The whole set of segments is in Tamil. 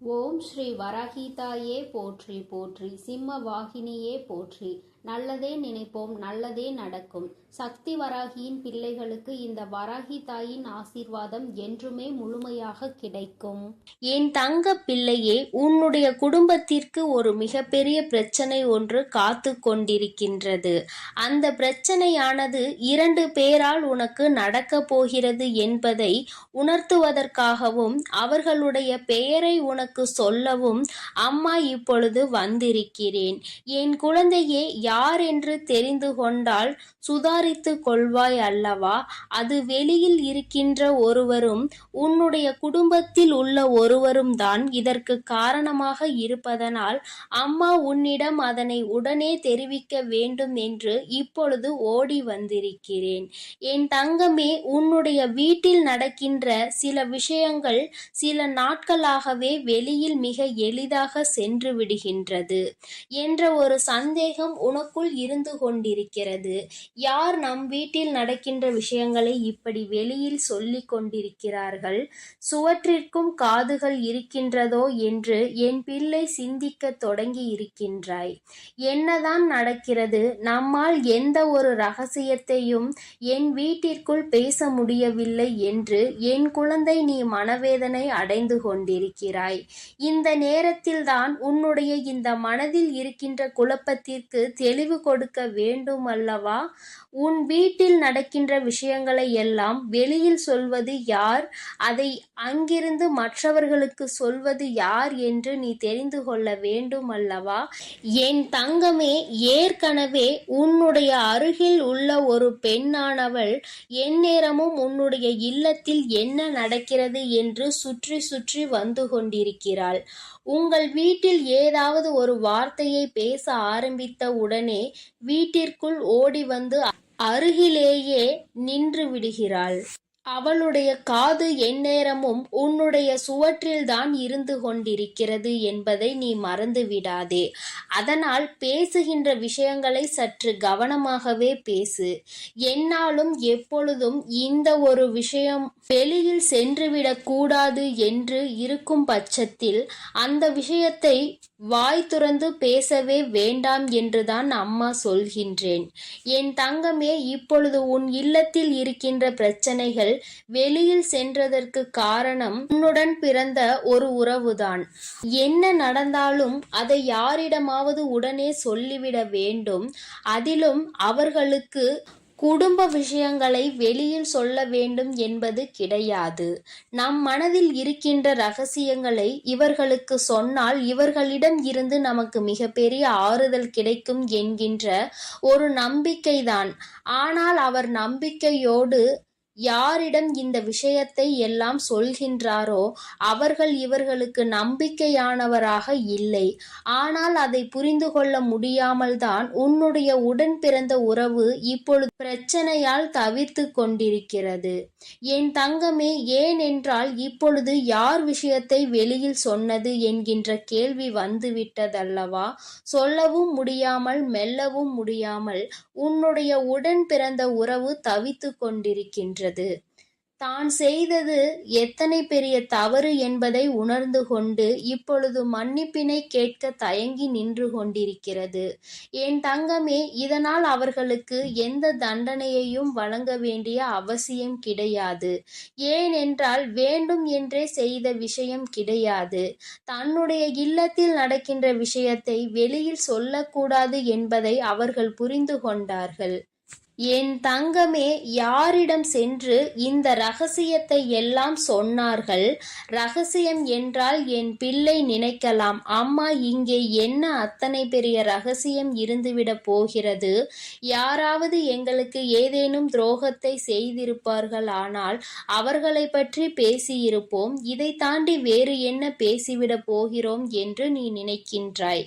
ஓம் ஸ்ரீ வராகிதாயே போற்றி போற்றி, சிம்ம வாகினியே போற்றி. நல்லதே நினைப்போம், நல்லதே நடக்கும். சக்தி வராகியின் பிள்ளைகளுக்கு இந்த வராகி தாயின் ஆசீர்வாதம் என்றுமே முழுமையாக கிடைக்கும். என் தங்க பிள்ளையே, உன்னுடைய குடும்பத்திற்கு ஒரு மிகப்பெரிய பிரச்சனை ஒன்று காத்து கொண்டிருக்கின்றது. அந்த பிரச்சனையானது 2 பேரால் உனக்கு நடக்க போகிறது என்பதை உணர்த்துவதற்காகவும் அவர்களுடைய பெயரை உனக்கு சொல்லவும் அம்மா இப்பொழுது வந்திருக்கிறேன். என் குழந்தையே, யார் என்று தெரிந்து கொண்டால் சுதாரித்து கொள்வாய் அல்லவா? அது வெளியில் இருக்கின்ற ஒருவரும் உன்னுடைய குடும்பத்தில் உள்ள ஒருவரும் தான் இதற்கு காரணமாக இருப்பதனால் அம்மா உன்னிடம் அதனை உடனே தெரிவிக்க வேண்டும் என்று இப்பொழுது ஓடி வந்திருக்கிறேன். என் தங்கமே, உன்னுடைய வீட்டில் நடக்கின்ற சில விஷயங்கள் சில நாட்களாகவே வெளியில் மிக எளிதாக சென்று விடுகின்றது என்ற ஒரு சந்தேகம் உனக்குள் இருந்து கொண்டிருக்கிறது. யார் நம் வீட்டில் நடக்கின்ற விஷயங்களை இப்படி வெளியில் சொல்லிக் கொண்டிருக்கிறார்கள்? சுவற்றிற்கும் காதுகள் இருக்கின்றதோ என்று என் பிள்ளை சிந்திக்க தொடங்கி இருக்கின்றாய். என்னதான் நடக்கிறது? நம்மால் எந்த ஒரு ரகசியத்தையும் என் வீட்டிற்குள் பேச முடியவில்லை என்று என் குழந்தை நீ மனவேதனை அடைந்து கொண்டிருக்கிறாய். இந்த நேரத்தில்தான் உன்னுடைய இந்த மனதில் இருக்கின்ற குழப்பத்திற்கு தெளிவு கொடுக்க வேண்டும் அல்லவா? உன் வீட்டில் நடக்கின்ற விஷயங்களை எல்லாம் வெளியில் சொல்வது யார், அதை அங்கிருந்து மற்றவர்களுக்கு சொல்வது யார் என்று நீ தெரிந்து கொள்ள வேண்டும் அல்லவா? என் தங்கமே, ஏற்கனவே உன்னுடைய அருகில் உள்ள ஒரு பெண்ணானவள் எந்நேரமும் உன்னுடைய இல்லத்தில் என்ன நடக்கிறது என்று சுற்றி சுற்றி வந்து கொண்டிருக்கிறாள். உங்கள் வீட்டில் ஏதாவது ஒரு வார்த்தையை பேச ஆரம்பித்த உடனே வீட்டிற்குள் ஓடி வந்து அருகிலேயே நின்று விடுகிறாள். அவளுடைய காது எந்நேரமும் உன்னுடைய சுவற்றில்தான் இருந்து கொண்டிருக்கிறது என்பதை நீ மறந்து விடாதே. அதனால் பேசுகின்ற விஷயங்களை சற்று கவனமாகவே பேசு. என்னாலும் எப்பொழுதும் இந்த ஒரு விஷயம் வெளியில் சென்றுவிடக் கூடாது என்று இருக்கும் பட்சத்தில் அந்த விஷயத்தை வாய் துறந்து பேசவே வேண்டாம் என்றுதான் அம்மா சொல்கின்றேன். என் தங்கமே, இப்பொழுது உன் இல்லத்தில் இருக்கின்ற பிரச்சனைகள் வெளியில் சென்றதற்கு காரணம் உன்னுடன் பிறந்த ஒரு உறவுதான். என்ன நடந்தாலும் அதை யாரிடமாவது உடனே சொல்லிவிட வேண்டும். அதிலும் அவர்களுக்கு குடும்ப விஷயங்களை வெளியில் சொல்ல வேண்டும் என்பது கிடையாது. நம் மனதில் இருக்கின்ற ரகசியங்களை இவர்களுக்கு சொன்னால் இவர்களிடம் இருந்து நமக்கு மிகப்பெரிய ஆறுதல் கிடைக்கும் என்கின்ற ஒரு நம்பிக்கைதான். ஆனால் அவர் நம்பிக்கையோடு யாரிடம் இந்த விஷயத்தை எல்லாம் சொல்கின்றாரோ அவர்கள் இவர்களுக்கு நம்பிக்கையானவராக இல்லை. ஆனால் அதை புரிந்து கொள்ள முடியாமல் தான் உன்னுடைய உடன் பிறந்த உறவு இப்பொழுது பிரச்சனையால் தவிர்த்து கொண்டிருக்கிறது. என் தங்கமே, ஏனென்றால் இப்பொழுது யார் விஷயத்தை வெளியில் சொன்னது என்கின்ற கேள்வி வந்துவிட்டதல்லவா? சொல்லவும் முடியாமல் மெல்லவும் முடியாமல் உன்னுடைய உடன் பிறந்த உறவு தவித்து கொண்டிருக்கின்றது. தான் செய்தது எத்தனை பெரிய தவறு என்பதை உணர்ந்து கொண்டு இப்பொழுது மன்னிப்பினை கேட்க தயங்கி நின்று கொண்டிருக்கிறது. என் தங்கமே, இதனால் அவர்களுக்கு எந்த தண்டனையையும் வழங்க வேண்டிய அவசியம் கிடையாது. ஏனென்றால் வேண்டும் என்றே செய்த விஷயம் கிடையாது. தன்னுடைய இல்லத்தில் நடக்கின்ற விஷயத்தை வெளியில் சொல்லக்கூடாது என்பதை அவர்கள் புரிந்து கொண்டார்கள். என் தங்கமே, யாரிடம் சென்று இந்த ரகசியத்தை எல்லாம் சொன்னார்கள்? ரகசியம் என்றால் என் பிள்ளை நினைக்கலாம், அம்மா இங்கே என்ன அத்தனை பெரிய ரகசியம் இருந்துவிட போகிறது? யாராவது எங்களுக்கு ஏதேனும் துரோகத்தை செய்திருப்பார்கள், ஆனால் அவர்களை பற்றி பேசியிருப்போம். இதை தாண்டி வேறு என்ன பேசிவிட போகிறோம் என்று நீ நினைக்கின்றாய்.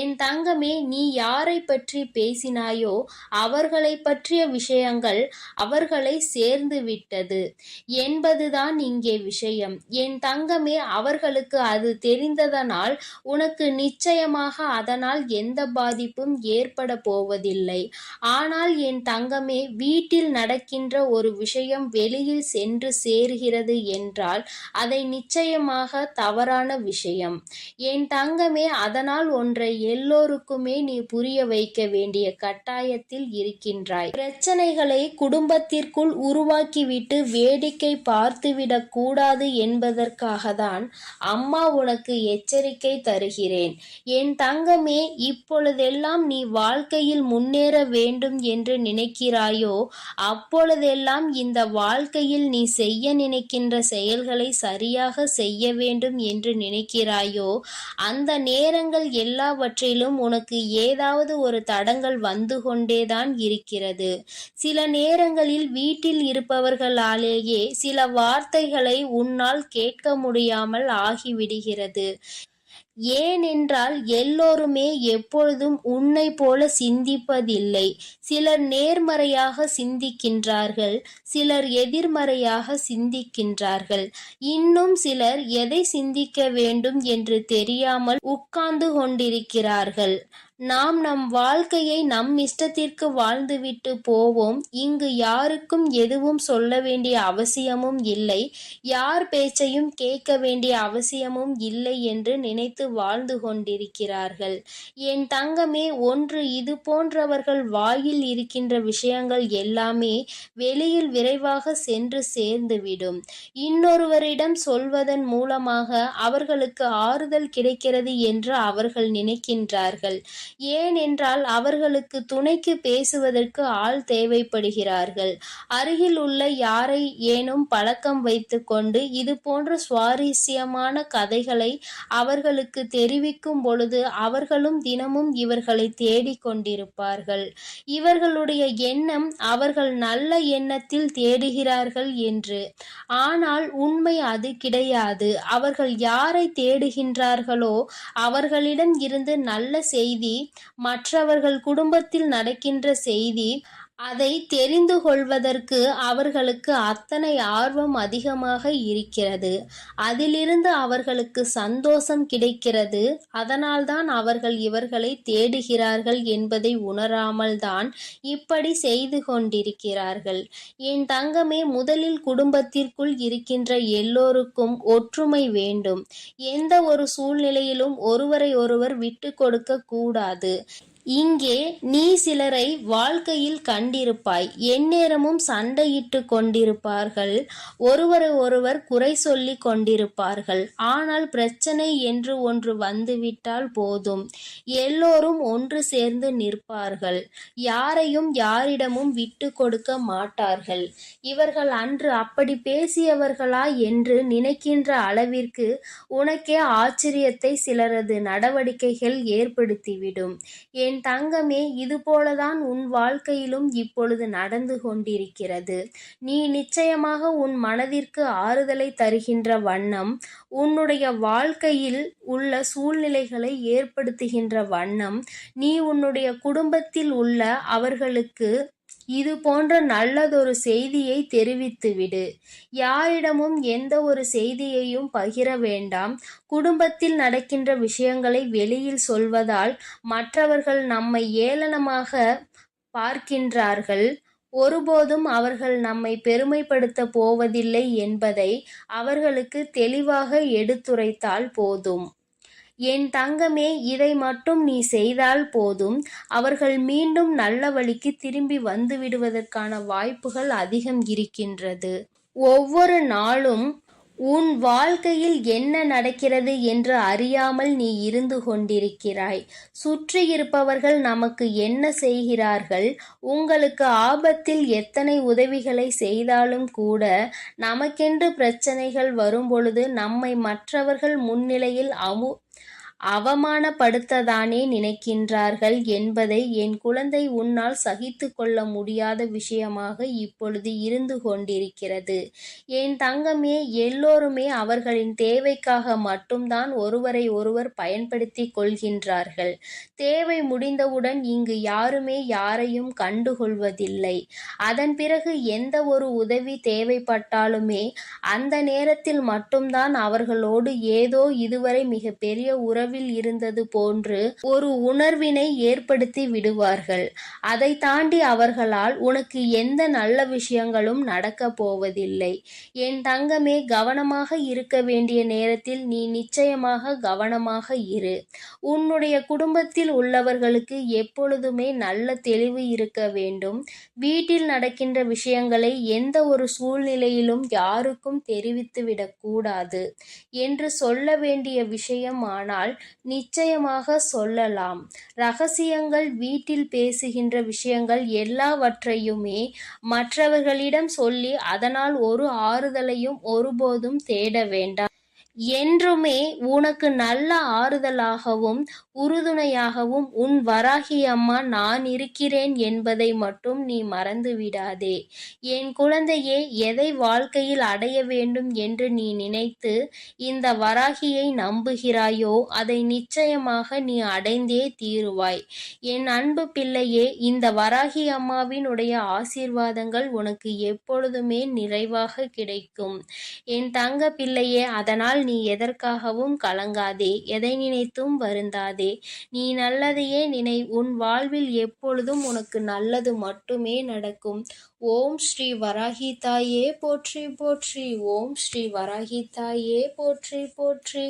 என் தங்கமே, நீ யாரை பற்றி பேசினாயோ அவர்களை பற்றி பற்றிய விஷயங்கள் அவர்களை சேர்ந்து விட்டது என்பதுதான் இங்கே விஷயம். என் தங்கமே, அவர்களுக்கு அது தெரிந்ததனால் உனக்கு நிச்சயமாக அதனால் எந்த பாதிப்பும் ஏற்பட போவதில்லை. ஆனால் என் தங்கமே, வீட்டில் நடக்கின்ற ஒரு விஷயம் வெளியில் சென்று சேருகிறது என்றால் அதை நிச்சயமாக தவறான விஷயம். என் தங்கமே, அதனால் ஒன்றை எல்லோருக்குமே நீ புரிய வைக்க வேண்டிய கட்டாயத்தில் இருக்கின்றாய். பிரச்சனைகளை குடும்பத்திற்குள் உருவாக்கிவிட்டு வேடிக்கை பார்த்துவிடக் கூடாது என்பதற்காகத்தான் அம்மா உனக்கு எச்சரிக்கை தருகிறேன். என் தங்கமே, இப்பொழுதெல்லாம் நீ வாழ்க்கையில் முன்னேற வேண்டும் என்று நினைக்கிறாயோ அப்பொழுதெல்லாம் இந்த வாழ்க்கையில் நீ செய்ய நினைக்கின்ற செயல்களை சரியாக செய்ய வேண்டும் என்று நினைக்கிறாயோ அந்த நேரங்கள் எல்லாவற்றிலும் உனக்கு ஏதாவது ஒரு தடங்கள் வந்து கொண்டேதான் இருக்கிறது. சில நேரங்களில் வீட்டில் இருப்பவர்களாலேயே சில வார்த்தைகளை உன்னால் கேட்க முடியாமல் ஆகிவிடுகிறது. ஏனென்றால் எல்லோருமே எப்பொழுதும் உன்னை போல சிந்திப்பதில்லை. சிலர் நேர்மறையாக சிந்திக்கின்றார்கள், சிலர் எதிர்மறையாக சிந்திக்கின்றார்கள். இன்னும் சிலர் எதை சிந்திக்க வேண்டும் என்று தெரியாமல் உட்கார்ந்து கொண்டிருக்கிறார்கள். நாம் நம் வாழ்க்கையை நம் இஷ்டத்திற்கு வாழ்ந்துவிட்டு போவோம். இங்கு யாருக்கும் எதுவும் சொல்ல வேண்டிய அவசியமும் இல்லை, யார் பேச்சையும் கேட்க வேண்டிய அவசியமும் இல்லை என்று நினைத்து வாழ்ந்து கொண்டிருக்கிறார்கள். என் தங்கமே, ஒன்று இது போன்றவர்கள் வாயில் இருக்கின்ற விஷயங்கள் எல்லாமே வெளியில் விரைவாக சென்று சேர்ந்துவிடும். இன்னொருவரிடம் சொல்வதன் மூலமாக அவர்களுக்கு ஆறுதல் கிடைக்கிறது என்று அவர்கள் நினைக்கின்றார்கள். ஏனென்றால் அவர்களுக்கு துணைக்கு பேசுவதற்கு ஆள் தேவைப்படுகிறார்கள். அருகில் உள்ள யாரை ஏனும் பழக்கம் வைத்து கொண்டு இது போன்ற சுவாரஸ்யமான கதைகளை அவர்களுக்கு தெரிவிக்கும் பொழுது அவர்களும் தினமும் இவர்களை தேடிக் கொண்டிருப்பார்கள். இவர்களுடைய எண்ணம் அவர்கள் நல்ல எண்ணத்தில் தேடுகிறார்கள் என்று. ஆனால் உண்மை அது கிடையாது. அவர்கள் யாரை தேடுகின்றார்களோ அவர்களிடம் இருந்து நல்ல செய்தி, மற்றவர்கள் குடும்பத்தில் நடக்கின்ற செய்தி, அதை தெரிந்து கொள்வதற்கு அவர்களுக்கு அத்தனை ஆர்வம் அதிகமாக இருக்கிறது. அதிலிருந்து அவர்களுக்கு சந்தோஷம் கிடைக்கிறது. அதனால்தான் அவர்கள் இவர்களை தேடுகிறார்கள் என்பதை உணராமல் தான் இப்படி செய்து கொண்டிருக்கிறார்கள். என் தங்கமே, முதலில் குடும்பத்திற்குள் இருக்கின்ற எல்லோருக்கும் ஒற்றுமை வேண்டும். எந்த ஒரு சூழ்நிலையிலும் ஒருவரை ஒருவர் விட்டு கொடுக்க கூடாது. இங்கே நீ சிலரை வாழ்க்கையில் கண்டிருப்பாய். எந்நேரமும் சண்டையிட்டு கொண்டிருப்பார்கள், ஒருவரை ஒருவர் குறை சொல்லி கொண்டிருப்பார்கள். ஆனால் பிரச்சனை என்று ஒன்று வந்துவிட்டால் போதும், எல்லோரும் ஒன்று சேர்ந்து நிற்பார்கள். யாரையும் யாரிடமும் விட்டு கொடுக்க மாட்டார்கள். இவர்கள் அன்று அப்படி பேசியவர்களா என்று நினைக்கின்ற அளவிற்கு உனக்கே ஆச்சரியத்தை சிலரது நடவடிக்கைகள் ஏற்படுத்திவிடும். என் தங்கமே, இது போலதான் உன் வாழ்க்கையிலும் இப்பொழுது நடந்து கொண்டிருக்கிறது. நீ நிச்சயமாக உன் மனதிற்கு ஆறுதலை தருகின்ற வண்ணம், உன்னுடைய வாழ்க்கையில் உள்ள சூழ்நிலைகளை ஏற்படுத்துகின்ற வண்ணம், நீ உன்னுடைய குடும்பத்தில் உள்ள அவர்களுக்கு இது போன்ற நல்லதொரு செய்தியை தெரிவித்துவிடு. யாரிடமும் எந்த ஒரு செய்தியையும் பகிர வேண்டாம். குடும்பத்தில் நடக்கின்ற விஷயங்களை வெளியில் சொல்வதால் மற்றவர்கள் நம்மை ஏளனமாக பார்க்கின்றார்கள். ஒருபோதும் அவர்கள் நம்மை பெருமைப்படுத்த போவதில்லை என்பதை அவர்களுக்கு தெளிவாக எடுத்துரைத்தால் போதும். என் தங்கமே, இதை மட்டும் நீ செய்தால் போதும். அவர்கள் மீண்டும் நல்ல வழிக்கு திரும்பி வந்து விடுவதற்கான வாய்ப்புகள் அதிகம் இருக்கின்றது. ஒவ்வொரு நாளும் உன் வாழ்க்கையில் என்ன நடக்கிறது என்று அறியாமல் நீ இருந்து கொண்டிருக்கிறாய். சுற்றி இருப்பவர்கள் நமக்கு என்ன செய்கிறார்கள், உங்களுக்கு ஆபத்தில் எத்தனை உதவிகளை செய்தாலும் கூட நமக்கென்று பிரச்சனைகள் வரும்பொழுது நம்மை மற்றவர்கள் முன்னிலையில் அவமானப்படுத்தத்தானே நினைக்கின்றார்கள் என்பதை என் குழந்தை உன்னால் சகித்து கொள்ள முடியாத விஷயமாக இப்பொழுது இருந்து கொண்டிருக்கிறது. என் தங்கமே, எல்லோருமே அவர்களின் தேவைக்காக மட்டும்தான் ஒருவரை ஒருவர் பயன்படுத்திக் கொள்கின்றார்கள். தேவை முடிந்தவுடன் இங்கு யாருமே யாரையும் கண்டுகொள்வதில்லை. அதன் பிறகு எந்த ஒரு உதவி தேவைப்பட்டாலுமே அந்த நேரத்தில் மட்டும்தான் அவர்களோடு ஏதோ இதுவரை மிகப்பெரிய உறவில் இருந்தது போன்று ஒரு உணர்வினை ஏற்படுத்தி விடுவார்கள். அதை தாண்டி அவர்களால் உனக்கு எந்த நல்ல விஷயங்களும் நடக்கப் போவதில்லை. என் தங்கமே, கவனமாக இருக்க வேண்டிய நேரத்தில் நீ நிச்சயமாக கவனமாக இரு. உன்னுடைய குடும்பத்தில் உள்ளவர்களுக்கு எப்பொழுதுமே நல்ல தெளிவு இருக்க வேண்டும். வீட்டில் நடக்கின்ற விஷயங்களை எந்த ஒரு சூழ்நிலையிலும் யாருக்கும் தெரிவித்துவிடக் கூடாது என்று சொல்ல வேண்டிய விஷயம். ஆனால் நிச்சயமாக சொல்லலாம். ரகசியங்கள், வீட்டில் பேசுகின்ற விஷயங்கள் எல்லாவற்றையுமே மற்றவர்களிடம் சொல்லி அதனால் ஒரு ஆறுதலையும் ஒருபோதும் தேட வேண்டாம். என்றுமே உனக்கு நல்ல ஆறுதலாகவும் உறுதுணையாகவும் உன் வராகி அம்மா நான் இருக்கிறேன் என்பதை மட்டும் நீ மறந்து விடாதே. என் குழந்தையே, எதை வாழ்க்கையில் அடைய வேண்டும் என்று நீ நினைத்து இந்த வராகியை நம்புகிறாயோ அதை நிச்சயமாக நீ அடைந்தே தீருவாய். என் அன்பு பிள்ளையே, இந்த வராகி அம்மாவினுடைய ஆசீர்வாதங்கள் உனக்கு எப்பொழுதுமே நிறைவாக கிடைக்கும். என் தங்க பிள்ளையே, அதனால் நீ எதற்காகவும் கலங்காதே, எதை நினைத்தும் வருந்தாதே. நீ நல்லதையே நினை. உன் வாழ்வில் எப்பொழுதும் உனக்கு நல்லது மட்டுமே நடக்கும். ஓம் ஸ்ரீ வராகி தாயே போற்றி போற்றி. ஓம் ஸ்ரீ வராகி தாயே போற்றி போற்றி.